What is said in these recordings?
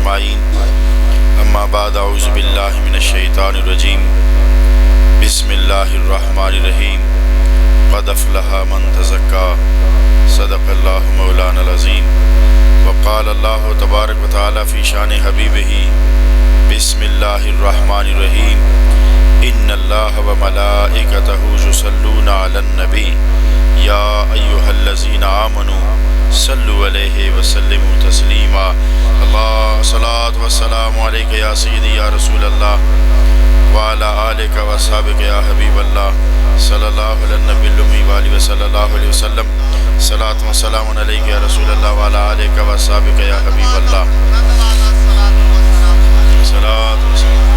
أجمعين أما بعد أعوذ بالله من الشيطان الرجيم بسم الله الرحمن الرحيم قد أفلح من تزكى صدق الله مولانا العظيم وقال الله تبارك وتعالى في شان حبيبه بسم الله الرحمن الرحيم إن الله وملائكته يصلون على النبي يا أيها الذين آمنوا صلوا عليه وسلموا تسليما الله صلاة والسلام عليك يا سيدي يا رسول الله وعلى آلك وأصحابك يا حبيب الله صلى الله على النبي الأمي وآله وصلى الله عليه وسلم صلاة وسلام عليك يا رسول الله وعلى آلك وأصحابك يا حبيب الله صلاة وسلام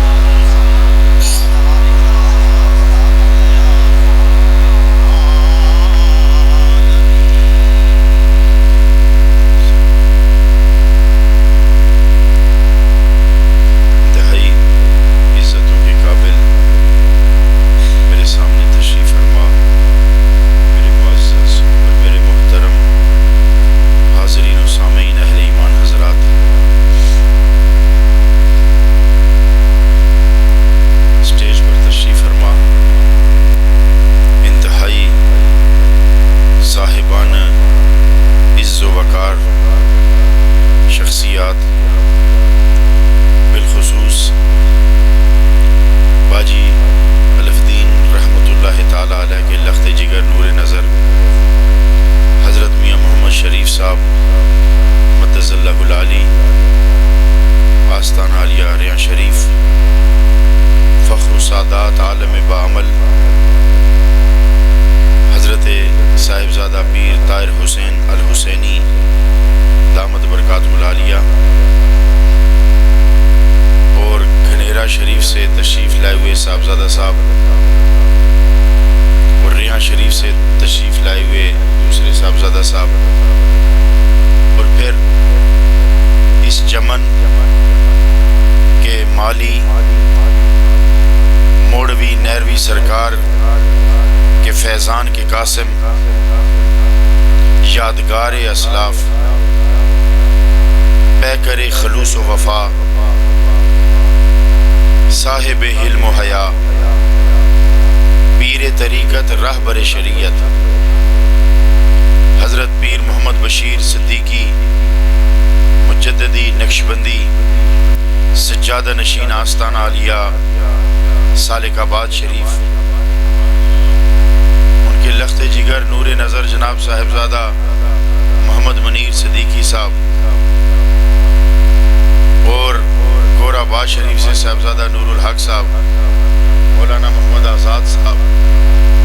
شخصیات بالخصوص باجی الفدین رحمۃ اللہ تعالیٰ علیہ کے لخت جگر نور نظر حضرت میاں محمد شریف صاحب مدث اللہ العالی آستان عالیہ ریاں شریف فخر سادات عالم بعمل حضرت صاحبزادہ پیر طاہر حسین الحسینی دامت برکاتہ العالیہ اور گھنیرا شریف سے تشریف لائے ہوئے صاحبزادہ صاحب اور ریاں شریف سے تشریف لائے ہوئے دوسرے صاحبزادہ صاحب اور پھر اس چمن کے مالی موڑوی نیروی سرکار کے فیضان کے قاسم یادگار اسلاف پیکر خلوص و وفا صاحب حلم و حیا پیر طریقت رہبر شریعت حضرت پیر محمد بشیر صدیقی مجددی نقشبندی سجادہ نشین آستانہ عالیہ سالک آباد شریف ان کے لخت جگر نور نظر جناب صاحبزادہ محمد منیر صدیقی صاحب اور گورا باز شریف سے صاحبزادہ نور الحق صاحب مولانا محمد آزاد صاحب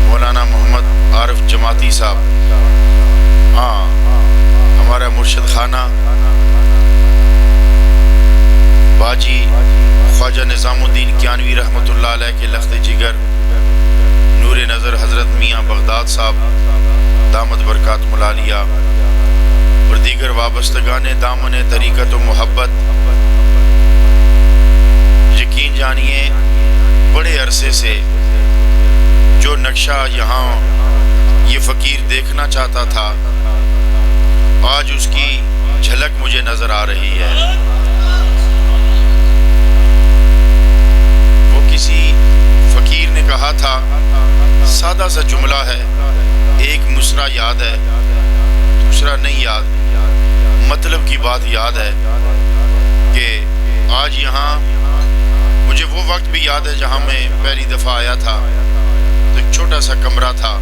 مولانا محمد عارف جماعتی صاحب ہاں ہمارا مرشد خانہ باجی خواجہ نظام الدین کیانوی رحمۃ اللہ علیہ کے لخت جگر نور نظر حضرت میاں بغداد صاحب دامت برکاتہ العالیہ اور دیگر وابستگان دامن طریقت و محبت یقین جانیے بڑے عرصے سے جو نقشہ یہاں یہ فقیر دیکھنا چاہتا تھا آج اس کی جھلک مجھے نظر آ رہی ہے۔ وہ کسی فقیر نے کہا تھا سادہ سا جملہ ہے ایک مصرع یاد ہے دوسرا نہیں یاد مطلب کی بات یاد ہے کہ آج یہاں مجھے وہ وقت بھی یاد ہے جہاں میں پہلی دفعہ آیا تھا تو ایک چھوٹا سا کمرہ تھا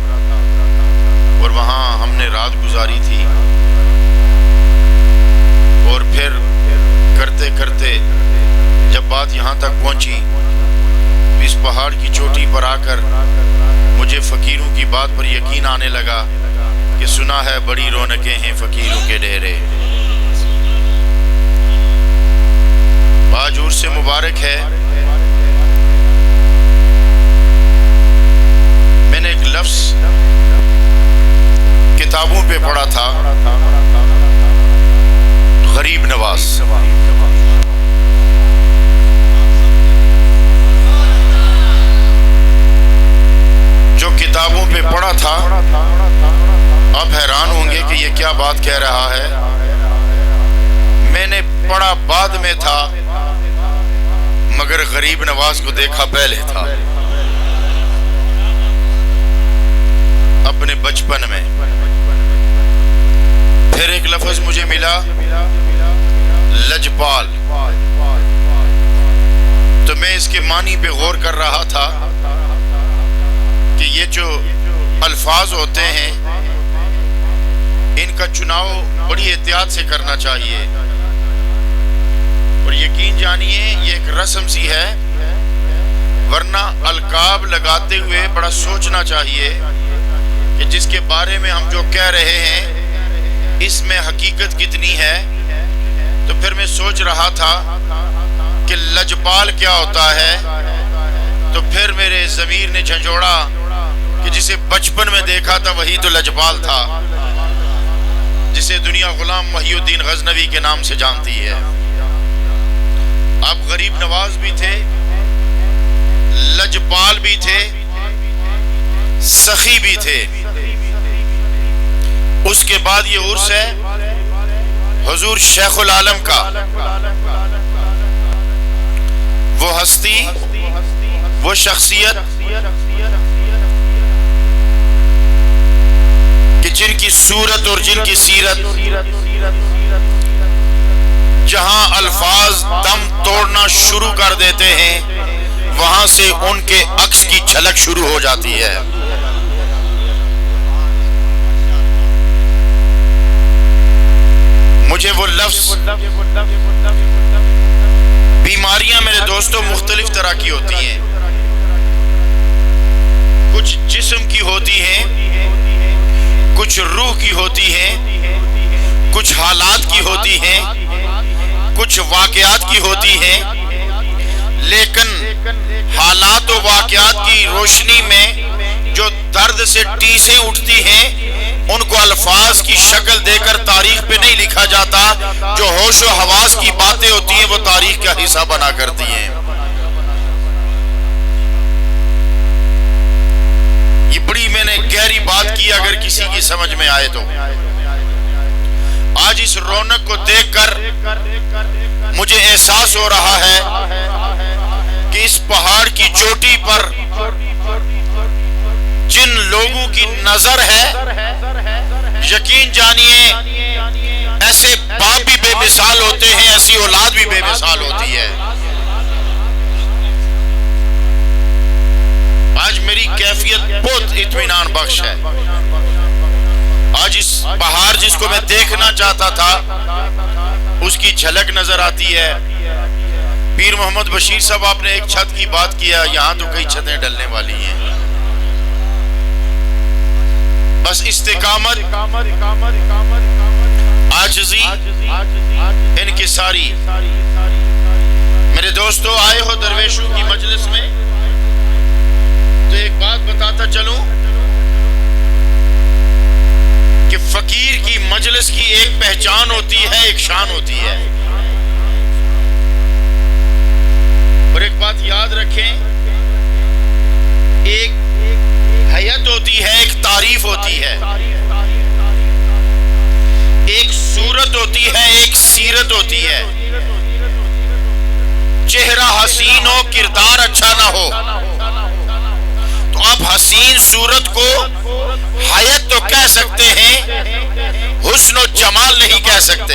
اور وہاں ہم نے رات گزاری تھی اور پھر کرتے کرتے جب بات یہاں تک پہنچی اس پہاڑ کی چوٹی پر آ کر مجھے فقیروں کی بات پر یقین آنے لگا کہ سنا ہے بڑی رونقیں ہیں فقیروں کے ڈیرے۔ آج عرس مبارک ہے۔ میں نے ایک لفظ کتابوں پہ پڑھا تھا غریب نواز۔ جو کتابوں پہ پڑھا تھا آپ حیران ہوں گے کہ یہ کیا بات کہہ رہا ہے۔ میں نے پڑھا بعد بعد میں تھا مگر غریب نواز کو دیکھا پہلے تھا. اپنے بچپن میں پھر ایک لفظ مجھے ملا لجپال. تو میں اس کے معنی پہ غور کر رہا تھا کہ یہ جو الفاظ ہوتے ہیں ان کا چناؤ بڑی احتیاط سے کرنا چاہیے، اور یقین جانیے یہ ایک رسم سی ہے، ورنہ القاب لگاتے ہوئے بڑا سوچنا چاہیے کہ جس کے بارے میں ہم جو کہہ رہے ہیں اس میں حقیقت کتنی ہے. تو پھر میں سوچ رہا تھا کہ لجپال کیا ہوتا ہے، تو پھر میرے ضمیر نے جھنجھوڑا کہ جسے بچپن میں دیکھا تھا وہی تو لجپال تھا، جسے دنیا غلام محی الدین غزنوی کے نام سے جانتی ہے. آپ غریب نواز بھی تھے، لجپال بھی تھے، سخی بھی تھے. اس کے بعد یہ عرس ہے حضور شیخ العالم کا. وہ ہستی، وہ شخصیت کہ جن کی صورت اور جن کی سیرت جہاں الفاظ دم توڑنا شروع کر دیتے ہیں وہاں سے ان کے عکس کی جھلک شروع ہو جاتی ہے. مجھے وہ لفظ، بیماریاں میرے دوستوں مختلف طرح کی ہوتی ہیں، کچھ جسم کی ہوتی ہیں، کچھ روح کی ہوتی ہیں، کچھ حالات کی ہوتی ہیں، کچھ واقعات کی ہوتی ہیں. لیکن حالات و واقعات کی روشنی میں جو درد سے ٹیسیں اٹھتی ہیں ان کو الفاظ کی شکل دے کر تاریخ پہ نہیں لکھا جاتا. جو ہوش و حواس کی باتیں ہوتی ہیں وہ تاریخ کا حصہ بنا کرتی ہیں. یہ بڑی میں نے گہری بات کی، اگر کسی کی سمجھ میں آئے تو. آج اس رونق کو دیکھ کر مجھے احساس ہو رہا ہے کہ اس پہاڑ کی چوٹی پر جن لوگوں کی نظر ہے، یقین جانیے ایسے باپ بھی بے مثال ہوتے ہیں، ایسی اولاد بھی بے مثال ہوتی ہے. آج میری کیفیت بہت اطمینان بخش ہے. آج اس بہار جس کو میں دیکھنا چاہتا تھا اس کی جھلک نظر آتی ہے. پیر محمد بشیر صاحب آپ نے ایک چھت کی بات کیا، یہاں تو کئی چھتیں ڈلنے والی ہیں. بس استقامت، عاجزی، انکساری. میرے دوستو آئے ہو درویشوں کی مجلس میں تو ایک بات بتاتا چلوں کہ فقیر کی مجلس کی ایک پہچان ہوتی ہے، ایک شان ہوتی ہے. اور ایک بات یاد رکھیں، ایک حیت ہوتی ہے، ایک تعریف ہوتی ہے، ایک صورت ہوتی ہے، ایک سیرت ہوتی ہے. چہرہ حسین ہو، کردار اچھا نہ ہو تو آپ حسین صورت کو حیت تو کہہ سکتے ہیں، حسن و جمال نہیں کہہ سکتے.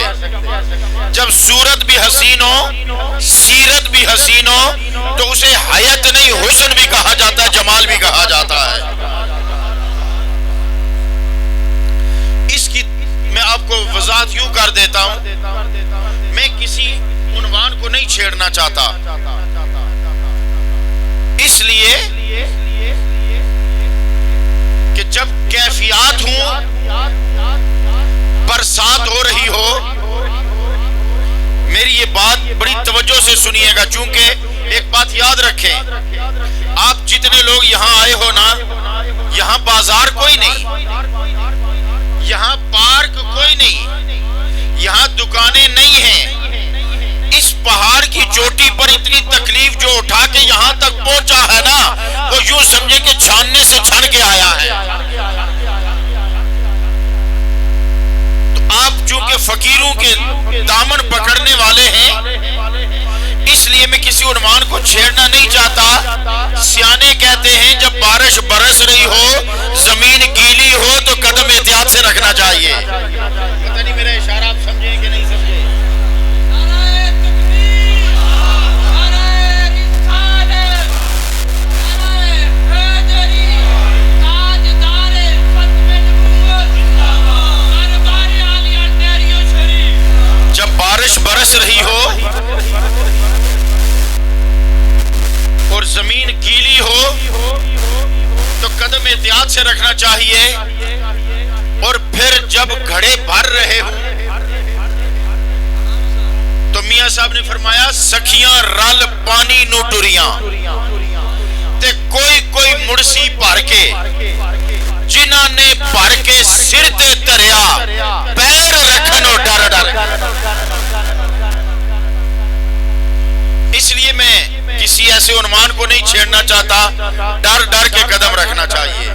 جب صورت بھی حسین ہو، سیرت بھی حسین ہو تو اسے حیت نہیں حسن بھی کہا جاتا ہے، جمال بھی کہا جاتا ہے. اس کی میں آپ کو وضاحت یوں کر دیتا ہوں، میں کسی عنوان کو نہیں چھیڑنا چاہتا، اس لیے کہ جب کیفیات ہوں، برسات ہو رہی ہو، میری یہ بات بڑی توجہ سے سنیے گا، چونکہ ایک بات یاد رکھیں، آپ جتنے لوگ یہاں آئے ہو نا، یہاں بازار کوئی نہیں، یہاں پارک کوئی نہیں، یہاں دکانیں نہیں ہیں. اس پہاڑ کی چوٹی پر اتنی تکلیف جو اٹھا کے یہاں تک پہنچا ہے نا، وہ یوں سمجھے کہ چھاننے سے چھن کے آیا ہے. تو آپ چونکہ فقیروں کے دامن پکڑنے والے ہیں، اس لیے میں کسی عنوان کو چھیڑنا نہیں چاہتا۔ سیانے کہتے ہیں جب بارش برس رہی ہو، زمین گیلی ہو تو قدم احتیاط سے رکھنا چاہیے۔ پتہ نہیں میرا اشارہ آپ سمجھیں کہ نہیں سمجھیں؟ جب بارش برس رہی ہو اور زمین گیلی ہو تو قدم احتیاط سے رکھنا چاہیے، اور پھر جب گھڑے بھر رہے ہوں تو میاں صاحب نے فرمایا سکھیاں رل پانی نو ٹریاں تے کوئی کوئی مرسی بھر کے، جنہاں نے بھر کے سر تے دریا پیر رکھنو ڈر ڈر۔ اس لیے میں کسی ایسے عنوان کو نہیں چھیڑنا چاہتا، ڈر ڈر کے قدم رکھنا چاہیے۔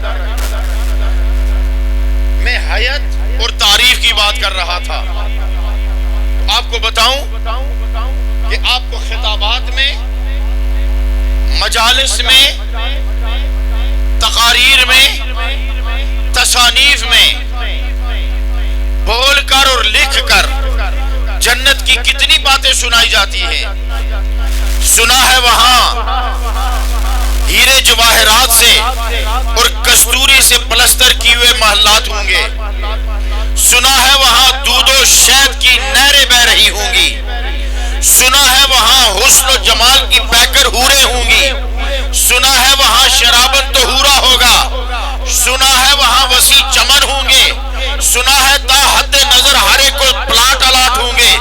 میں حیات اور تعریف کی بات کر رہا تھا۔ آپ کو بتاؤں کہ آپ کو خطابات میں، مجالس میں، تقاریر میں، تصانیف میں بول کر اور لکھ کر جنت کی کتنی باتیں سنائی جاتی ہیں۔ سنا ہے وہاں ہیرے جواہرات سے اور کستوری سے پلستر کیے ہوئے محلات ہوں گے۔ سنا ہے وہاں دودھ و شہد کی نہریں بہ رہی ہوں گی۔ سنا ہے وہاں حسن و جمال کی پیکر حوریں ہوں گی۔ سنا ہے وہاں شرابن طہورا ہوگا۔ سنا ہے وہاں وسیع چمن ہوں گے۔ سنا ہے تا حد نظر ہر ایک کو پلاٹ الاٹ ہوں گے۔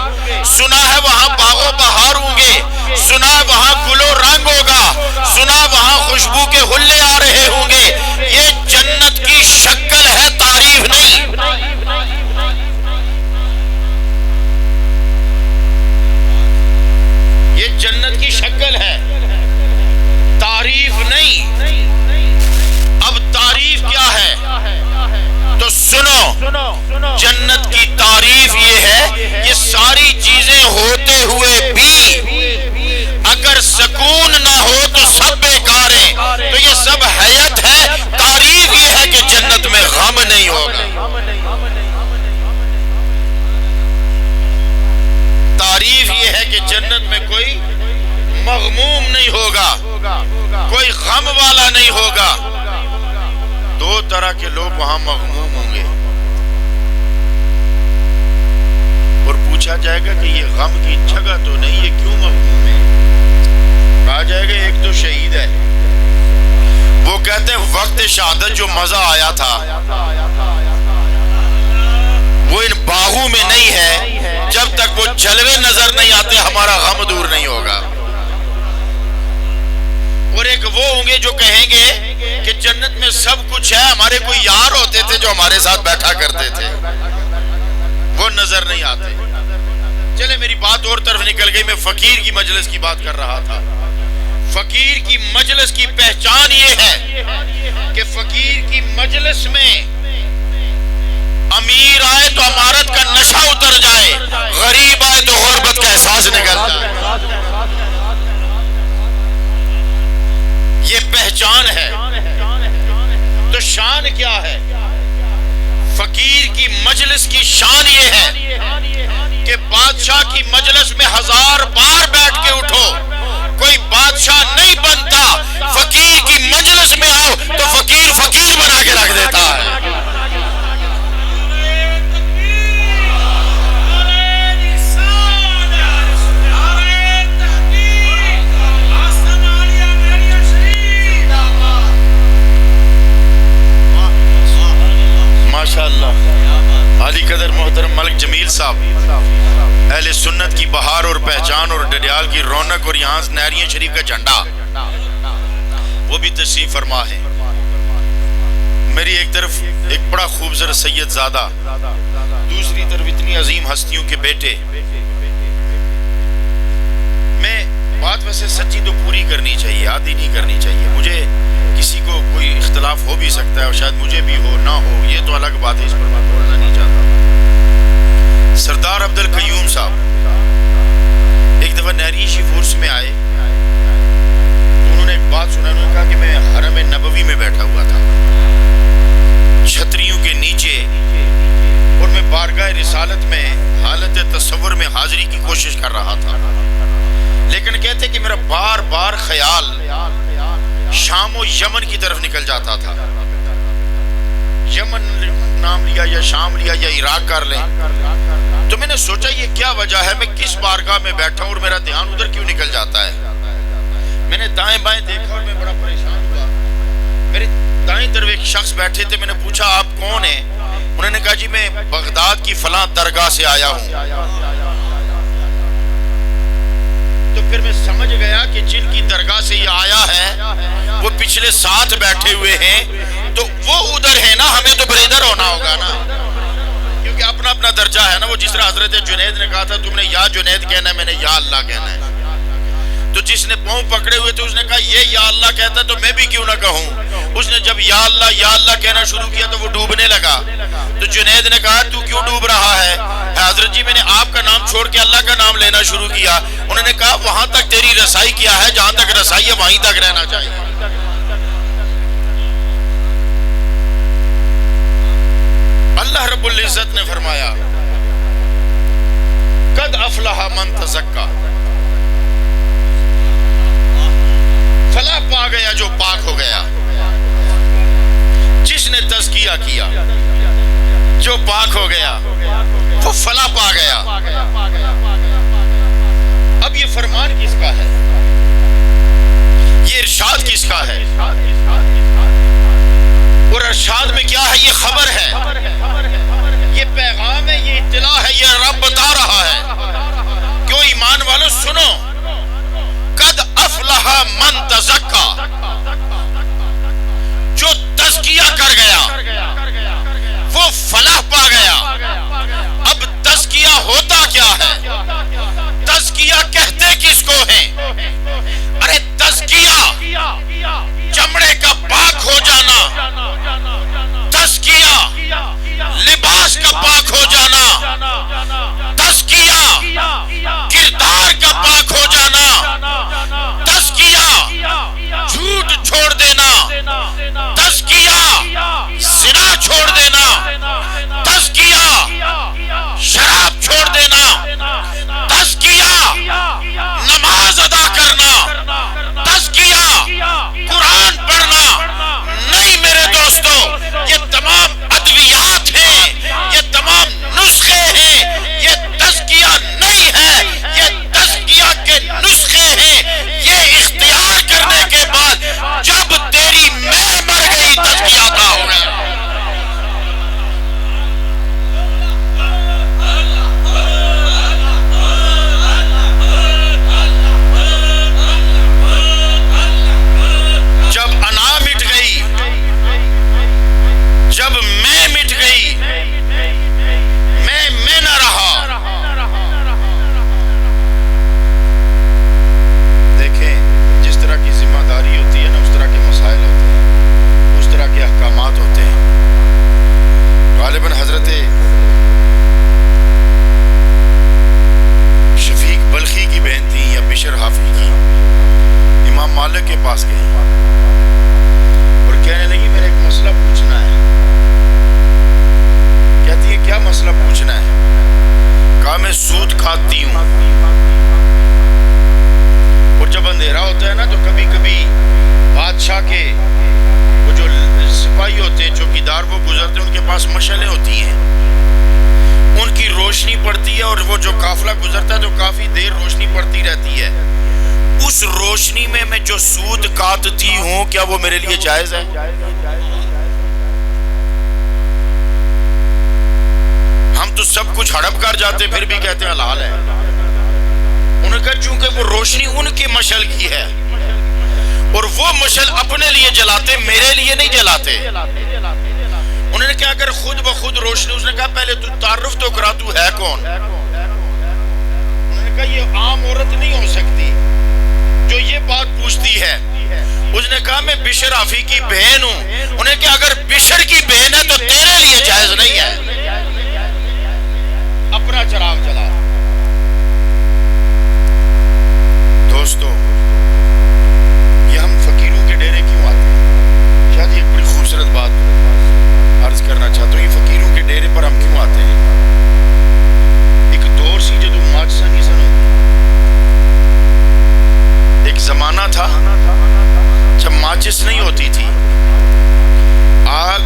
سنا ہے وہاں باغ و بہار ہوں گے۔ سنا ہے وہاں گل و رنگ ہوگا۔ سنا وہاں خوشبو کے حلے آ رہے ہوں گے۔ یہ جنت کی شکل ہے، تعریف نہیں۔ یہ جنت کی شکل ہے، تعریف نہیں۔ اب تعریف کیا ہے تو سنو، جنت کی تعریف یہ ہے کہ ساری چیزیں ہوتے ہوئے بھی اگر سکون نہ ہو تو سب بیکار ہیں، تو یہ سب حیات ہے۔ تعریف یہ ہے کہ جنت میں غم نہیں ہوگا۔ تعریف یہ ہے کہ جنت میں کوئی مغموم نہیں ہوگا، کوئی غم والا نہیں ہوگا۔ دو طرح کے لوگ وہاں مغموم ہوں گے، اور پوچھا جائے گا کہ یہ غم کی جگہ تو نہیں، یہ کیوں مغموم ہے؟ کہا جائے گا ایک تو شہید ہے، وہ کہتے ہیں وقت شہادت جو مزہ آیا تھا وہ ان باغوں میں نہیں ہے، جب تک وہ جلوے نظر نہیں آتے ہمارا غم دور نہیں ہوگا۔ اور ایک وہ ہوں گے جو کہیں گے کہ جنت میں سب کچھ ہے، ہمارے کوئی یار ہوتے تھے جو ہمارے ساتھ بیٹھا کرتے تھے، وہ نظر نہیں آتے۔ چلے میری بات اور طرف نکل گئی، میں فقیر کی مجلس کی بات کر رہا تھا۔ فقیر کی مجلس کی پہچان یہ ہے کہ فقیر کی مجلس میں امیر آئے تو امارت کا نشہ اتر جائے، غریب آئے تو غربت کا احساس نکل جائے۔ یہ پہچان ہے۔ تو شان کیا ہے؟ فقیر کی مجلس کی شان یہ ہے کہ بادشاہ کی مجلس میں 1000 بار بیٹھ کے اٹھو، کوئی بادشاہ نہیں بنتا۔ فقیر کی مجلس میں آؤ تو فقیر فقیر بنا کے رکھ دیتا ہے۔ ماشاءاللہ عالی قدر محترم ملک جمیل صاحب، اہل سنت کی بہار اور پہچان اور ڈڈیال کی رونق، اور یہاں نہریہ شریف کا جھنڈا، وہ بھی تشریف فرما ہے۔ میری ایک طرف ایک بڑا خوبصورت سید زادہ، دوسری طرف اتنی عظیم ہستیوں کے بیٹے۔ میں بات ویسے سچی تو پوری کرنی چاہیے، آدھی نہیں کرنی چاہیے۔ مجھے کسی کو کوئی اختلاف ہو بھی سکتا ہے اور شاید مجھے بھی ہو نہ ہو، یہ تو الگ بات ہے، اس پر میں بولنا نہیں چاہتا۔ سردار عبد القیوم صاحب ایک دفعہ نہریشی فورس میں آئے تو انہوں نے ایک بات سنا. انہوں نے کہا کہ میں حرم نبوی میں بیٹھا ہوا تھا چھتریوں کے نیچے, اور میں بارگاہ رسالت میں حالت تصور میں حاضری کی کوشش کر رہا تھا, لیکن کہتے کہ میرا بار بار خیال شام و یمن کی طرف نکل جاتا تھا. یمن نام لیا یا شام لیا یا عراق کر لیں, تو میں نے سوچا یہ کیا وجہ ہے, میں کس بارگاہ میں بیٹھا ہوں اور میرا دھیان ادھر کیوں نکل جاتا ہے. میں نے دائیں بائیں دیکھا اور میں بڑا پریشان ہوا. میرے دائیں طرف ایک شخص بیٹھے تھے. میں نے پوچھا آپ کون ہیں؟ انہوں نے کہا جی میں بغداد کی فلاں درگاہ سے آیا ہوں. تو پھر میں سمجھ گیا کہ جن کی درگاہ سے یہ آیا ہے وہ پچھلے ساتھ بیٹھے ہوئے ہیں, تو وہ ادھر ہے نا, ہمیں تو پھر ادھر ہونا ہوگا نا, کیونکہ اپنا اپنا درجہ ہے نا. وہ جس طرح حضرت جنید نے کہا تھا تم نے یا جنید کہنا ہے, میں نے یا اللہ کہنا ہے. تو جس نے پاؤں پکڑے ہوئے تھے اس نے کہا یہ یا اللہ کہتا تو میں بھی کیوں نہ کہوں. اس نے جب یا اللہ کہنا شروع کیا تو وہ ڈوبنے لگا. تو جنید نے کہا تو کیوں ڈوب رہا ہے؟ حضرت جی میں نے آپ کا نام چھوڑ کے اللہ کا نام لینا شروع کیا. انہوں نے کہا وہاں تک تیری رسائی کیا ہے, جہاں تک رسائی ہے وہیں تک رہنا چاہیے. اللہ رب العزت نے فرمایا قد افلح من تزکا, فلاح پا گیا جو پاک ہو گیا. جس نے تزکیہ کیا جو پاک ہو گیا وہ فلاح پا گیا. اب یہ فرمان کس کا ہے, یہ ارشاد کس کا ہے, اور ارشاد میں کیا ہے؟ یہ خبر ہے, یہ پیغام ہے, یہ اطلاع ہے, یہ رب بتا رہا ہے. کیوں ایمان والو سنو, قد افلح من تزکا, جو تزکیہ کر گیا وہ فلاح پا گیا. اب تزکیہ ہوتا کیا ہے, تزکیہ کہتے کس کو ہیں؟ ارے تزکیہ چمڑے کا پاک ہو جانا, تزکیہ لباس کا پاک ہو جانا, تزکیہ کردار کا پاک ہو جانا, تزکیہ جھوٹ چھوڑ دینا, تزکیہ زنا چھوڑ دینا, تزکیہ شراب چھوڑ دینا, تزکیہ نماز ادا کرنا, تزکیہ قرآن پڑھنا. نہیں میرے دوستو, یہ تمام ادویات ہیں, یہ تمام نسخے ہیں, یہ تزکیہ نہیں ہے, یہ تزکیہ کے نسخے ہیں. یہ اختیار کرنے کے بعد جب تیری میں مر گئی تزکیہ عطا ہو گیا. جب انا مٹ گئی, جب میں مٹ گئی, میں نہ رہا. دیکھیں جس طرح کی ذمہ داری ہوتی ہے نا, اس طرح کے مسائل ہوتے ہیں, اس طرح کے احکامات ہوتے ہیں. غالباً حضرت شفیق بلخی کی بہن تھی یا بشر حافظ کی, امام مالک کے پاس گئی اور کہنے لگی میرے ایک مسئلہ پوچھنا ہے. کہتی ہے کیا مسئلہ پوچھنا ہے؟ کہا میں سود کھاتی ہوں, اور جب اندھیرا ہوتا ہے نا تو کبھی کبھی بادشاہ کے وہ جو سپاہی ہوتے ہیں, چوکیدار, وہ گزرتے ہیں, ان کے پاس مشعلیں ہوتی ہیں, ان کی روشنی پڑتی ہے, اور وہ جو قافلہ گزرتا ہے تو کافی دیر روشنی پڑتی رہتی ہے. اس روشنی میں جو سود کاٹتی ہوں کیا وہ میرے لیے جائز ہے؟ ہم تو سب کچھ ہڑپ کر جاتے پھر بھی کہتے ہیں حلال ہے. انہوں نے کہا چونکہ وہ روشنی ان کی مشعل کی ہے, اور وہ مشعل اپنے لیے جلاتے, میرے لیے نہیں جلاتے. انہوں نے کہا اگر خود بخود روشنی, اس نے کہا پہلے تو تعارف تو کرا, تو ہے کون؟ انہوں نے کہا یہ عام عورت نہیں ہو سکتی جو یہ بات پوچھتی ہے. اس نے کہا میں بشر حافظ کی بہن ہوں. انہوں نے کہا اگر بشر کی بہن ہے تو تیرے لیے جائز نہیں ہے. اپنا چراغ جلا۔ دوستو، یہ ہم فقیروں کے ڈیرے کیوں آتے ہیں؟ شاید یہ ایک بڑی خوبصورت بات عرض کرنا چاہتا ہوں، یہ فقیروں کے ڈیرے پر ہم کیوں آتے ہیں؟ ایک دور سی جدو ماچسا نہیں سنو، ایک زمانہ تھا جب ماچس نہیں ہوتی تھی، آگ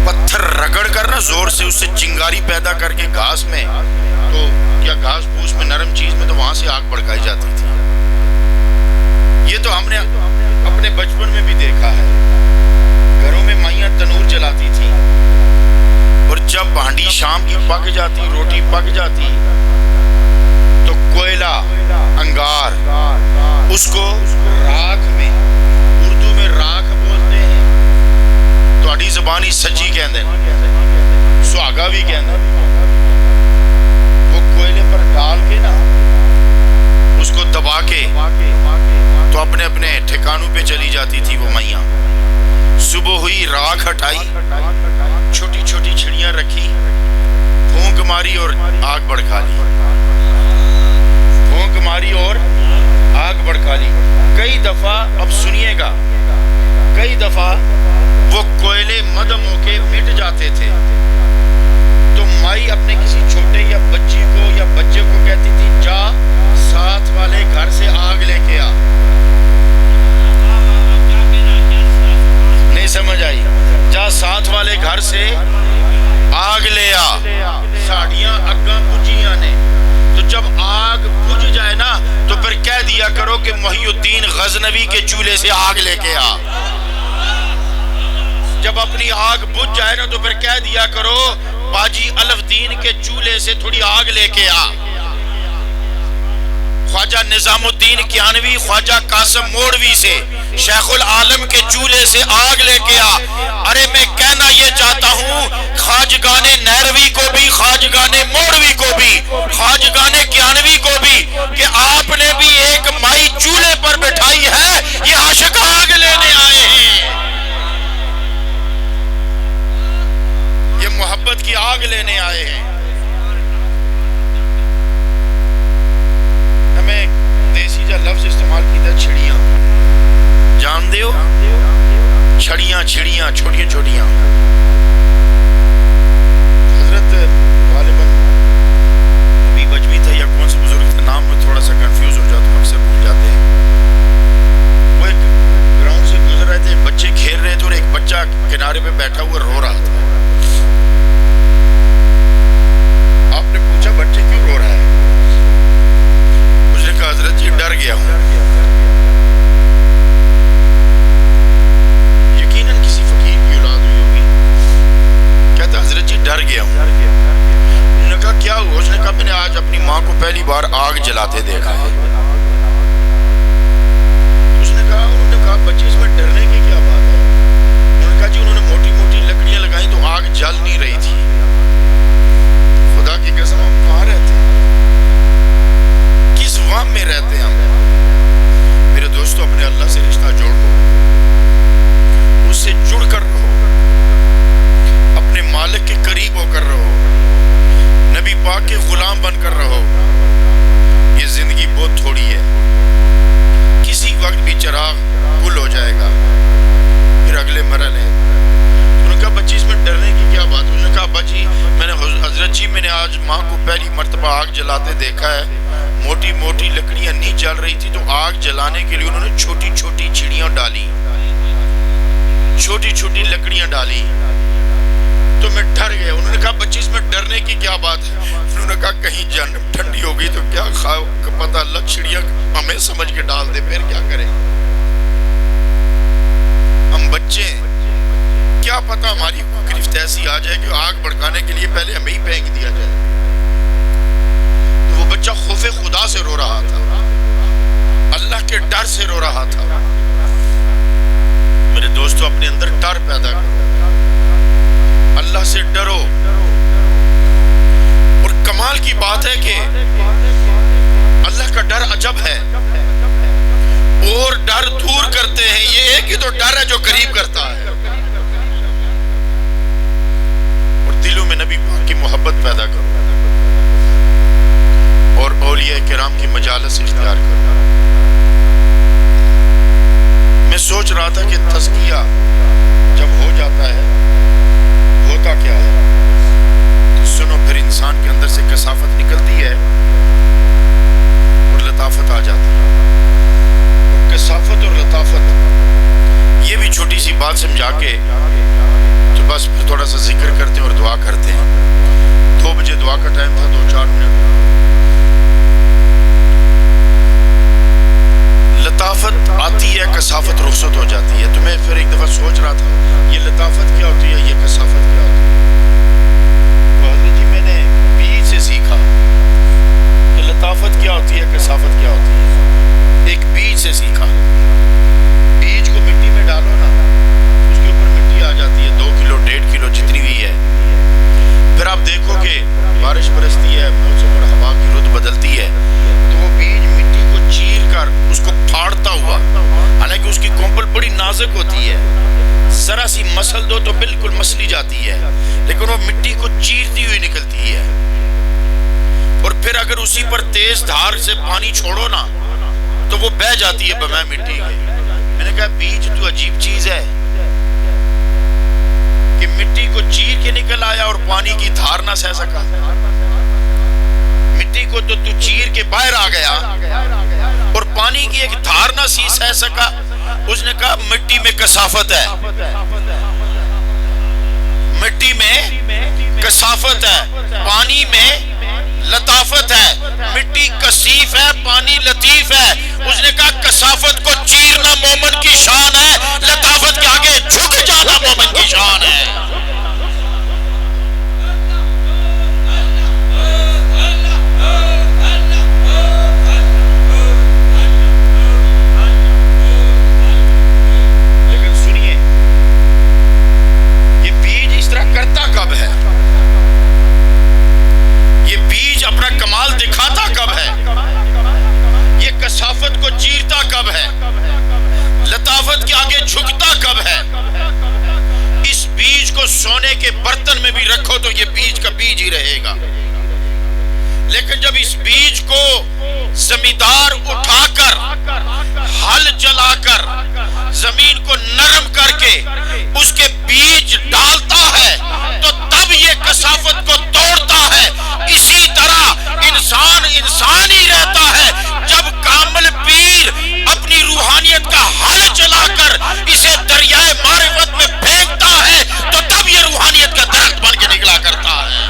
پتھر رگڑ کر نا زور سے اس سے چنگاری پیدا کر کے گھاس میں تو یا گھاس پھوس میں نرم چیز میں تو وہاں سے آگ بھڑکائی جاتی تھی۔ یہ تو ہم نے اپنے بچپن میں بھی دیکھا ہے، گھروں میں مائیاں تنور جلاتی تھی اور جب ہانڈی شام کی پک جاتی، روٹی پک جاتی تو کوئلہ انگار اس کو راکھ میں، اردو میں راکھ بولتے ہیں، تہاڈی زبانی سجی کہندے ہیں، سہاگا بھی کہندے ہیں، وہ کوئلے پر ڈال کے نا اس کو دبا کے تو اپنے اپنے ٹھکانوں پہ چلی جاتی تھی وہ مائیاں۔ صبح ہوئی، راکھ ہٹائی، چھوٹی چھوٹی چھڑیاں رکھی، پھونک ماری اور آگ بھڑکا لی، پھونک ماری اور آگ بھڑکا لی۔ کئی دفعہ، اب سنیے گا، کئی دفعہ وہ کوئلے مدم ہو کے مٹ جاتے تھے تو مائی اپنے کسی چھوٹے یا بچی کو یا بچے کو کہتی تھی جا ساتھ والے گھر سے آگ لے کے آ۔ نہیں سمجھ آئی؟ جا ساتھ والے گھر سے آگ لے آ، ساڑیاں اگاں بجھیاں نے، تو جب آگ بجھ جائے نا تو پھر کہہ دیا کرو کہ محی الدین غزنوی کے چولہے سے آگ لے کے آ۔ جب اپنی آگ بجھ جائے نا تو پھر کہہ دیا کرو باجی الف دین کے چولہے سے تھوڑی آگ لے کے آ۔ خواجہ نظام الدین کیانوی، خواجہ قاسم موڑوی سے، شیخ العالم کے چولہے سے آگ لے کے آ۔ ارے میں کہنا یہ چاہتا ہوں خواجگان نیروی کو بھی، خواجگان موڑوی کو بھی، خواجگان کیانوی کو بھی، کہ آپ نے بھی ایک مائی چولہے پر بٹھائی ہے، یہ عاشق آگ لینے آئے ہیں، یہ محبت کی آگ لینے آئے ہیں۔ ہمیں دیسی جا لفظ استعمال کیتا چھڑیاں، جان دے ہو؟ چھڑیاں، چھڑیاں چھوٹیاں چھوٹیاں۔ حضرت غالباً ابھی بجوی تھا یا کون سے بزرگ تھے، نام میں تھوڑا سا کنفیوز ہو جاتا ہوں، اکثر بھول جاتے ہیں۔ وہ ایک گراؤنڈ سے گزر رہے تھے، بچے کھیل رہے تھے اور ایک بچہ کنارے پہ بیٹھا ہوا رو رہا تھا۔ آپ نے پوچھا بچے کیوں رو رہا ہے؟ اس نے کہا حضرت جی ڈر گیا ہوں۔ یقیناً کسی فقیر کی اولاد ہوئی ہوگی۔ کہتا حضرت جی ڈر گیا ہوں۔ انہوں نے کہا کیا ہوا؟ اس نے کہا میں نے آج اپنی ماں کو پہلی بار آگ جلاتے دیکھا ہے۔ اس نے کہا بچے اس میں ڈرنے کی کیا بات ہے؟ انہوں نے کہا جی انہوں نے موٹی موٹی لکڑیاں لگائیں تو آگ جل نہیں رہی تھی۔ خدا کی قسم ہم کہاں رہتے ہیں؟ کس وام میں رہتے ہیں ہم؟ میرے دوستو اپنے اللہ سے رشتہ جوڑو، اس سے جڑ کر رہو، اپنے مالک کے قریب ہو کر رہو، نبی پاک کے غلام بن کر رہو۔ یہ زندگی بہت تھوڑی ہے، کسی وقت بھی چراغ گل ہو جائے گا، پھر اگلے مرحلے ہیں۔ انہوں نے کہا بچی اس میں ڈرنے کی کیا بات؟ انہوں نے کہا بچی میں نے حضرت جی میں نے آج ماں کو پہلی مرتبہ آگ جلاتے دیکھا ہے، موٹی موٹی لکڑیاں نہیں جل رہی تھی تو آگ جلانے کے لیے انہوں نے چھوٹی چھوٹی چڑیاں ڈالی، چھوٹی چھوٹی لکڑیاں ڈالی تو میں ڈر گیا۔ انہوں نے کہا بچی اس میں ڈرنے کی کیا بات ہے؟ انہوں نے کہا کہیں جہنم ٹھنڈی ہو گئی تو کیا پتہ اللہ چڑیاں ہمیں سمجھ کے ڈال دے، پھر کیا کریں؟ ہم بچے ہیں، کیا پتہ ہماری گرفت ایسی آ جائے کہ آگ بھڑکانے کے لیے پہلے ہمیں ہی پھینک دیا جائے۔ تو وہ بچہ خوف خدا سے رو رہا تھا، اللہ کے ڈر سے رو رہا تھا۔ میرے دوستو اپنے اندر ڈر پیدا کرو، اللہ سے ڈرو۔ اور کمال کی بات ہے کہ اللہ کا ڈر عجب ہے، اور ڈر دور کرتے ہیں، یہ ایک ہی تو ڈر ہے جو قریب کرتا ہے۔ اور دلوں میں نبی پاک کی محبت پیدا کرو، کرام کی مجالس اختیار کرو۔ میں سوچ رہا تھا کہ تزکیہ جب ہو جاتا ہے ہوتا کیا ہے، تو سنو پھر انسان کے اندر سے کثافت نکلتی ہے اور لطافت آ جاتی ہے۔ اور کثافت اور لطافت یہ بھی چھوٹی سی بات سمجھا کے تو بس پھر تھوڑا سا ذکر کرتے ہیں اور دعا کرتے ہیں۔ 2 بجے دعا کا ٹائم تھا، 2-4 منٹ۔ لطافت آتی ہے، کثافت رخصت ہو جاتی ہے۔ تو میں پھر ایک دفعہ سوچ رہا تھا یہ لطافت کیا ہوتی ہے، یہ کثافت کیا ہوتی ہے۔ تو حضرت جی میں نے بیج سے سیکھا کہ لطافت کیا ہوتی ہے، کثافت کیا ہوتی ہے۔ ایک بیج سے سیکھا، بیج کو مٹی میں ڈالو نا، اس کے اوپر مٹی آ جاتی ہے، 2 کلو 1.5 کلو جتنی بھی ہے۔ پھر آپ دیکھو کہ بارش برستی ہے، موسم اور ہوا کی رت بدلتی ہے، تو وہ بیج مٹی کو چیر کر اس کو پھاڑتا ہوا، حالانکہ اس کی کومپل بڑی نازک ہوتی ہے، ذرا سی مسل دو تو بالکل مسلی جاتی ہے، لیکن وہ مٹی کو چیرتی ہوئی نکلتی ہے۔ اور پھر اگر اسی پر تیز دھار سے پانی چھوڑو نا تو وہ بہہ جاتی ہے بمائے مٹی کے۔ میں نے کہا بیج تو عجیب چیز ہے کہ مٹی کو چیر کے نکل آیا اور پانی کی دھار نہ سہ سکا۔ مٹی کو تو چیر کے باہر آ گیا اور پانی کی ایک دھار نہ سہ سکا۔ اس نے کہا مٹی میں کثافت ہے، مٹی میں کثافت ہے، پانی میں لطافت ہے۔ مٹی کثیف ہے، پانی لطیف ہے۔ اس نے کہا کثافت کو چیرنا مومن کی شان ہے، لطافت کے آگے جھک جانا مومن کی شان ہے۔ لیکن سنیے، یہ بیج اس طرح کرتا کب ہے؟ یہ بیج اپنا کمال دکھاتا کب ہے؟ یہ کثافت کو چیرتا کب ہے؟ لطافت کے آگے جھکتا کب ہے؟ اس بیج کو سونے کے برتن میں بھی رکھو تو یہ بیج کا بیج ہی رہے گا، لیکن جب اس بیج کو زمیندار اٹھا کر ہل چلا کر زمین کو نرم کر کے اس کے بیج ڈالتا ہے تو تب یہ کثافت کو توڑتا ہے۔ اسی طرح انسان ہی رہتا ہے جب کامل پیر اپنی روحانیت کا ہل چلا کر اسے دریائے معرفت میں پھینکتا ہے تو تب یہ روحانیت کا درخت بن کے نکلا کرتا ہے۔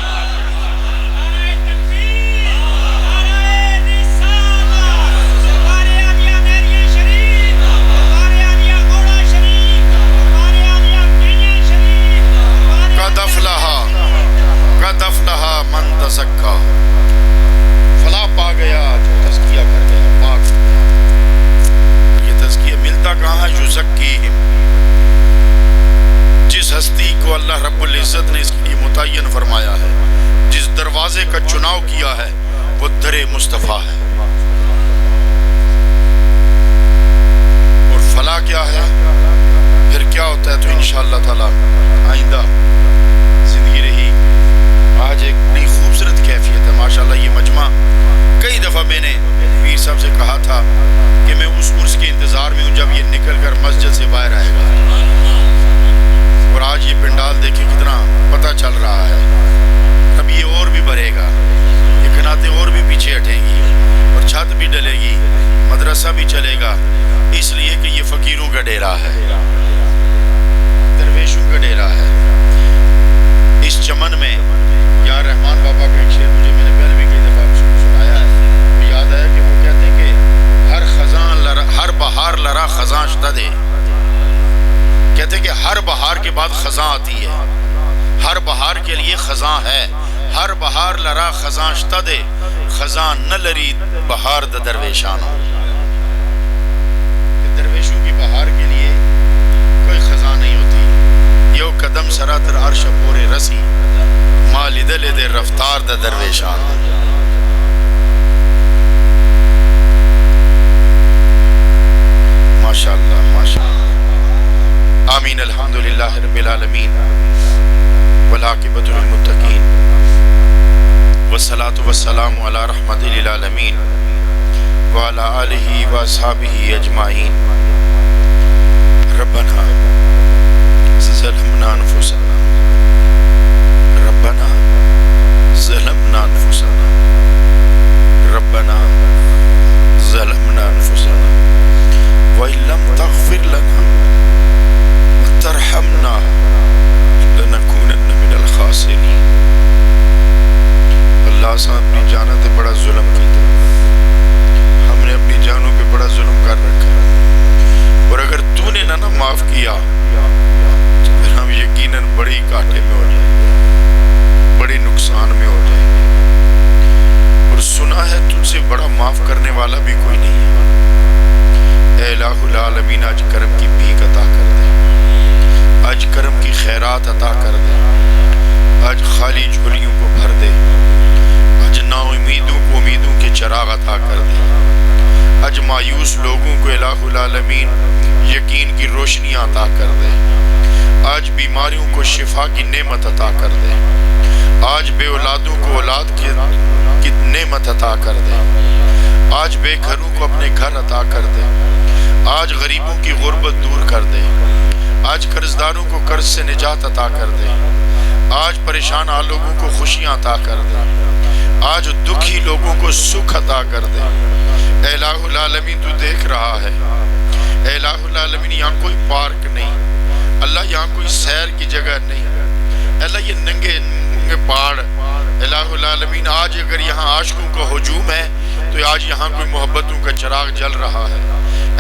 قد افلح من تزکا، فلاح پا گیا جو تزکیہ کر گیا، پاک ہو گیا۔ یہ تزکیہ ملتا کہاں ہے؟ یزکیہم، جس ہستی کو اللہ رب العزت نے اس کے لیے متعین فرمایا ہے، جس دروازے کا چناؤ کیا ہے وہ در مصطفیٰ ہے۔ اور فلاح کیا ہے، پھر کیا ہوتا ہے؟ تو انشاءاللہ تعالی آئندہ زندگی رہی۔ آج ایک بڑی خوبصورت کیفیت ہے ماشاءاللہ۔ یہ مجمع کئی دفعہ میں نے پیر صاحب سے کہا تھا کہ میں اس عرس کے انتظار میں ہوں جب یہ نکل کر مسجد سے باہر آئے گا، اور آج یہ پنڈال دیکھیں کتنا پتہ چل رہا ہے۔ اب یہ اور بھی بڑھے گا، یہ کناتیں اور بھی پیچھے ہٹیں گی اور چھت بھی ڈلے گی، مدرسہ بھی چلے گا، اس لیے کہ یہ فقیروں کا ڈیرا ہے، درویشوں کا ڈیرا ہے۔ اس چمن میں یا رحمان بابا کا ایک شعر مجھے میں نے پہلے بھی کئی دفعہ سنایا ہے، وہ یاد آیا کہ وہ کہتے ہیں کہ ہر بہار لرا خزاں شدہ، کہتے ہیں کہ ہر بہار کے بعد خزاں آتی ہے، ہر بہار کے لیے خزاں ہے، ہر بہار لرا خزاں شدہ، خزاں نہ لری بہار دا درویشانو۔ درویشوں کی بہار کے لیے کوئی خزاں نہیں ہوتی۔ یو قدم سراتر عرش پورے رسی، مال دل دے رفتار دا درویشان۔ ماشاءاللہ ماشاءاللہ، آمین، الحمدللہ رب العالمین، والعاقبۃ للمتقین، والصلاۃ والسلام علی رحمت للعالمین وعلى آلہ واصحابہ اجمعین۔ ربنا ظلمنا انفسنا ربنا ظلمنا انفسنا ربنا ظلمنا انفسنا وإن لم تغفر لنا وترحمنا لنکونن من الخاسرین۔ اللہ سے اپنی جانوں پہ بڑا ظلم کیتا، ہم نے اپنی جانوں پہ بڑا ظلم کر رکھا ہے، اور اگر تو نے نہ معاف کیا تو پھر ہم یقیناً بڑی کاٹے میں ہو جائیں گے، بڑی نقصان میں ہو جائیں گے۔ اور سنا ہے تجھ سے بڑا معاف کرنے والا بھی کوئی نہیں ہے۔ اے الہ العالمین آج کرم کی بھیک عطا کر دے، آج کرم کی خیرات عطا کر دے، آج خالی جھولیوں کو بھر دے، آج نا امیدوں کو امیدوں کے چراغ عطا کر دے، آج مایوس لوگوں کو الہ العالمین یقین کی روشنیاں عطا کر دے، آج بیماریوں کو شفا کی نعمت عطا کر دے، آج بے اولادوں کو اولاد کی نعمت عطا کر دے، آج بے گھروں کو اپنے گھر عطا کر دے، آج غریبوں کی غربت دور کر دے، آج قرضداروں کو قرض سے نجات عطا کر دے، آج پریشان لوگوں کو خوشیاں عطا کر دے، آج دکھی لوگوں کو سکھ عطا کر دے۔ اے الہ العالمین تو دیکھ رہا ہے، اے الہ العالمین یہاں کوئی پارک نہیں، اللہ یہاں کوئی سیر کی جگہ نہیں، اللہ یہ ننگے پہاڑ، الہ العالمین آج اگر یہاں عاشقوں کا ہجوم ہے تو آج یہاں کوئی محبتوں کا چراغ جل رہا ہے۔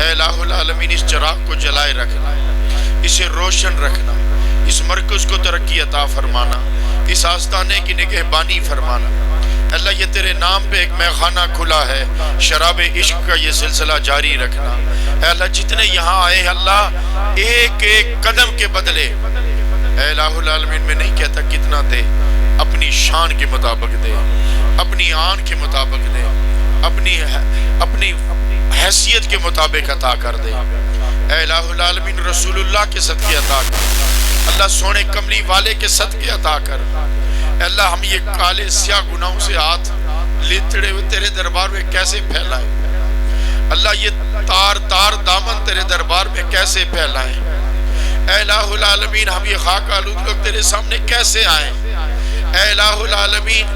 اے الہ العالمین اس چراغ کو جلائے رکھنا، اسے روشن رکھنا، اس مرکز کو ترقی عطا فرمانا، اس آستانے کی نگہبانی فرمانا۔ اللہ یہ تیرے نام پہ ایک میخانہ کھلا ہے، شراب عشق کا یہ سلسلہ جاری رکھنا۔ اے اللہ جتنے یہاں آئے اللہ ایک ایک قدم کے بدلے، اے الہ العالمین میں نہیں کہتا کتنا دے، اپنی شان کے مطابق دے، اپنی آن کے مطابق دے، اپنی حیثیت کے مطابق عطا کر دے۔ اے الہ العالمین رسول اللہ کے صدقے عطا کر، اللہ سونے کملی والے کے صدقے عطا کر۔ اے اللہ ہم یہ کالے سیاہ گناہوں سے ہاتھ لتڑے ہوئے تیرے دربار میں کیسے پھیلائیں، اللہ یہ تار تار دامن تیرے دربار میں کیسے پھیلائیں۔ اے الہ العالمین ہم یہ خاک آلود لوگ تیرے سامنے کیسے آئیں۔ اے الہ العالمین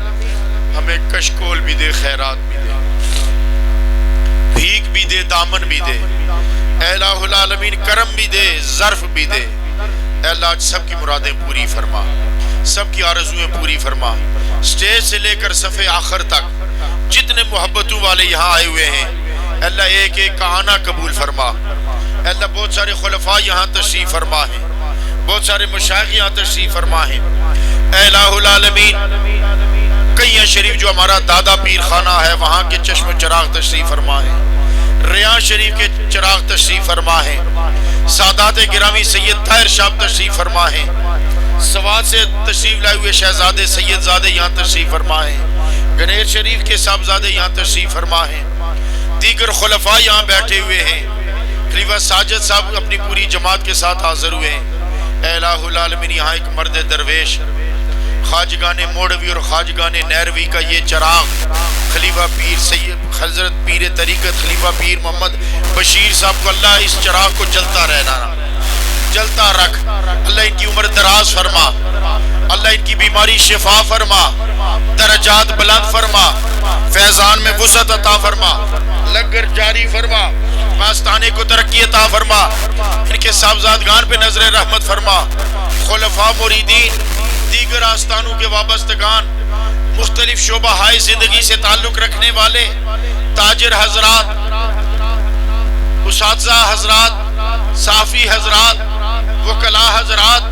ہمیں کشکول بھی دے، خیرات بھی دے، بھیک بھی دے، دامن بھی دے۔ اے الہ العالمین کرم بھی دے، ظرف بھی دے۔ اے اللہ آج سب کی مرادیں پوری فرما، سب کی آرزویں پوری فرما، سٹیج سے لے کر صفحے آخر تک جتنے محبتوں والے یہاں آئے ہوئے ہیں اے اللہ ایک ایک کا آنا قبول فرما۔ اے اللہ بہت سارے خلفاء یہاں تشریف فرما ہیں، بہت سارے مشائخ یہاں تشریف فرما ہیں۔ اے الہ العالمین قیہ شریف جو ہمارا دادا پیر خانہ ہے وہاں کے چشم چراغ تشریف فرما ہیں، ریاض شریف کے چراغ تشریف فرما ہیں، سادات گرامی سید طاہر شاہ تشریف فرما ہیں، سوات سے تشریف لائے ہوئے شہزادے سید زادے یہاں تشریف فرما ہیں، گنیر شریف کے صاحبزادے یہاں تشریف فرما ہیں، دیگر خلفاء یہاں بیٹھے ہوئے ہیں، خلیفہ ساجد صاحب اپنی پوری جماعت کے ساتھ حاضر ہوئے ہیں۔ اے الہ العالمین یہاں ایک مرد درویش خواجگان موڑوی اور خواجگان نیروی کا یہ چراغ خلیفہ پیر سید حضرت پیر طریقت خلیفہ پیر محمد بشیر صاحب کو اللہ اس چراغ کو جلتا رہنا، جلتا رکھ، اللہ ان کی عمر دراز فرما، اللہ ان کی بیماری شفا فرما، درجات بلند فرما، فیضان میں وسعت عطا فرما، لنگر جاری فرما، آستانے کو ترقی عطا فرما، ان کے صاحبزادگان پہ نظر رحمت فرما، خلفاء مریدین دیگر آستانوں کے وابستگان، مختلف شعبہ ہائے زندگی سے تعلق رکھنے والے تاجر حضرات، اساتذہ حضرات، صحافی حضرات، وکلاء حضرات،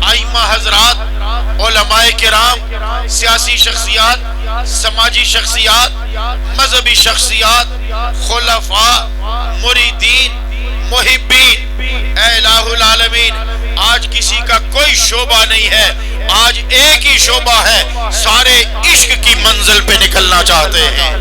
ائمہ حضرات، علماء کرام، سیاسی شخصیات، سماجی شخصیات، مذہبی شخصیات، خلفاء، مریدین، محبین، اے الہ العالمین آج کسی کا کوئی شعبہ نہیں ہے، آج ایک ہی شعبہ ہے، سارے عشق کی منزل پہ نکلنا چاہتے ہیں،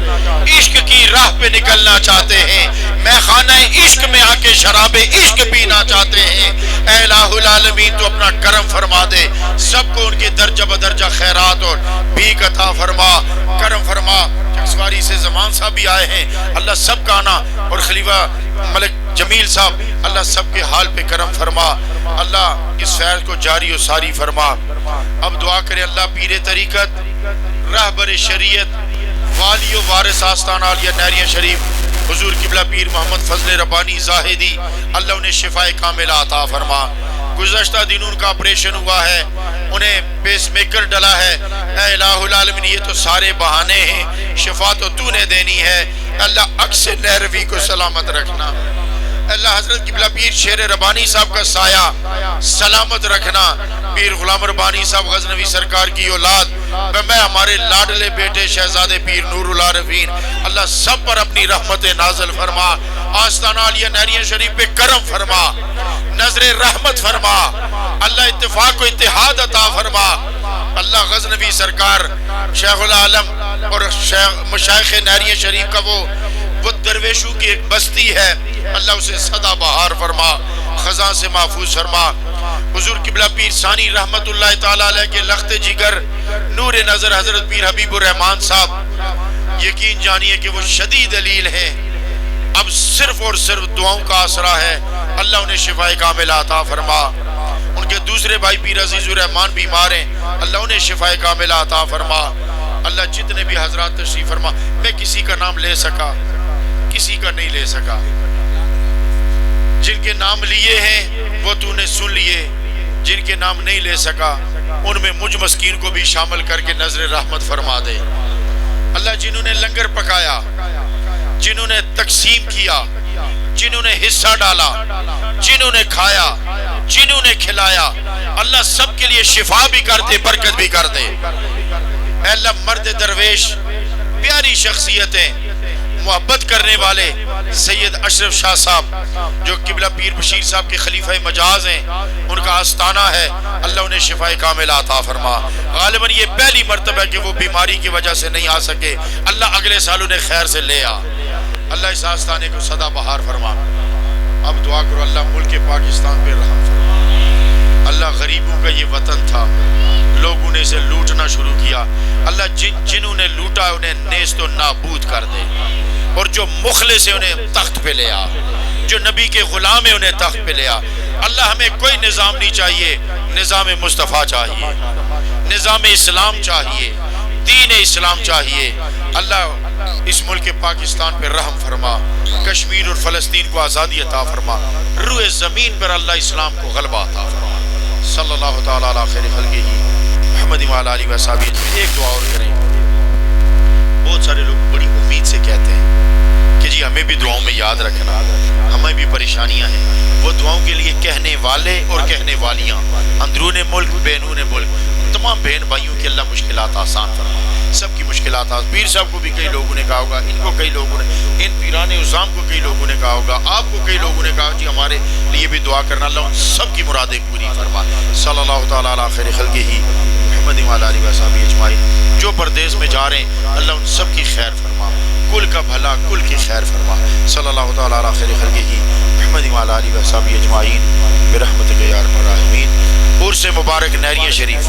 عشق کی راہ پہ نکلنا چاہتے ہیں، میخانہ عشق میں آ کے شراب عشق پینا چاہتے ہیں، اے الہ العالمین تو اپنا کرم فرما دے، سب کو ان کے درجہ بدرجہ خیرات اور بھیک عطا فرما، کرم فرما۔ چکسواری سے زمان صاحب بھی آئے ہیں، اللہ سب کا آنا، اور خلیفہ ملک جمیل صاحب، اللہ سب کے حال پہ کرم فرما، اللہ اس فیض کو جاری و ساری فرما۔ اب دعا کرے اللہ پیر طریقت، رہبر شریعت، والی و وارث آستانہ عالیہ نہریہ شریف حضور قبلہ پیر محمد فضل ربانی زاہدی، اللہ انہیں شفاء کاملہ عطا فرما۔ گزشتہ دن ان کا آپریشن ہوا ہے، انہیں پیس میکر ڈلا ہے، اے الہ العالمین یہ تو سارے بہانے ہیں، شفا تو تو نے دینی ہے، اللہ عکس نہروی کو سلامت رکھنا، اللہ حضرت قبلہ پیر شیر ربانی صاحب کا سایہ سلامت رکھنا، پیر غلام ربانی صاحب غزنوی سرکار کی اولاد، میں ہمارے لاڈلے بیٹے شہزادے پیر نور العارفین، اللہ سب پر اپنی رحمت نازل فرما، آستانہ عالیہ نہریہ شریف پہ کرم فرما، نظر رحمت فرما، اللہ اتفاق و اتحاد عطا فرما، اللہ غزنوی سرکار شیخ العالم اور مشایخ نہریہ شریف کا وہ درویشوں کی ایک بستی ہے، اللہ اسے سدا بہار فرما، خزاں سے محفوظ فرما۔ حضور قبلہ پیر ثانی رحمت اللہ تعالیٰ علیہ کے لخت جگر نور نظر حضرت پیر حبیب الرحمان صاحب، یقین جانیے کہ وہ شدید علیل ہیں، اب صرف اور صرف دعاؤں کا آسرا ہے، اللہ انہیں شفاء کاملہ عطا فرما۔ ان کے دوسرے بھائی پیر عزیز الرحمان بیمار ہیں، اللہ انہیں شفاء کاملہ عطا فرما۔ اللہ جتنے بھی حضرات تشریف فرما، میں کسی کا نام لے سکا، کسی کا نہیں لے سکا، جن کے نام لیے ہیں وہ تو نے سن لیے، جن کے نام نہیں لے سکا ان میں مجھ مسکین کو بھی شامل کر کے نظر رحمت فرما دے۔ اللہ جنہوں نے لنگر پکایا، جنہوں نے تقسیم کیا، جنہوں نے حصہ ڈالا، جنہوں نے کھایا، جنہوں نے کھلایا، اللہ سب کے لیے شفا بھی کر دے، برکت بھی کر دے۔ اے اللہ مرد درویش، پیاری شخصیتیں، محبت کرنے والے سید اشرف شاہ صاحب جو قبلہ پیر بشیر صاحب کے خلیفہ مجاز ہیں، ان کا آستانہ ہے، اللہ انہیں شفاء کاملہ عطا فرما۔ غالباً یہ پہلی مرتبہ ہے کہ وہ بیماری کی وجہ سے نہیں آ سکے، اللہ اگلے سال انہیں خیر سے لے آ، اللہ اس آستانے کو سدا بہار فرما۔ اب دعا کرو اللہ ملک پاکستان پہ رحم فرما، اللہ غریبوں کا یہ وطن تھا، لوگوں نے اسے لوٹنا شروع کیا، اللہ جنہوں نے لوٹا انہیں نیست و نابود کر دے، اور جو مخلص ہیں انہیں تخت پہ لے آ، جو نبی کے غلام ہیں انہیں تخت پہ لے آ۔ اللہ ہمیں کوئی نظام نہیں چاہیے، نظام مصطفیٰ چاہیے، نظام اسلام چاہیے، دین اسلام چاہیے۔ اللہ اس ملک پاکستان پہ رحم فرما، کشمیر اور فلسطین کو آزادی عطا فرما، روئے زمین پر اللہ اسلام کو غلبہ عطا فرما۔ صلی اللہ تعالیٰ علی خیر خلقہ محمد وعلی آلہ وصحبہ۔ ایک دعا اور کریں، بہت سارے لوگ بڑی امید سے کہتے ہیں کہ جی ہمیں بھی دعاؤں میں یاد رکھنا، ہمیں بھی پریشانیاں ہیں، وہ دعاؤں کے لیے کہنے والے اور کہنے والیاں، اندرون ملک بیرون ملک، تمام بہن بھائیوں کی اللہ مشکلات آسان فرما، سب کی مشکلات آسان۔ پیر صاحب کو بھی کئی لوگوں نے کہا ہوگا، ان کو کئی لوگوں نے، ان پیران عظام کو کئی لوگوں نے کہا ہوگا، آپ کو کئی لوگوں نے کہا جی ہمارے لیے بھی دعا کرنا، اللہ ان سب کی مرادیں پوری فرما۔ صلی اللہ تعالیٰ علی خیر خلقہ محمد وعلی آلہ وصحبہ اجمعین۔ جو پردیس میں جا رہے ہیں اللہ ان سب کی خیر فرما، کل کا بھلا کل کی خیر فرما۔ صلی اللہ تعالیٰ علی خیر خلقہ محمد وعلی آلہ وصحبہ اجمعین برحمتک یا ارحم الراحمین۔ عرس مبارک نہریہ شریف۔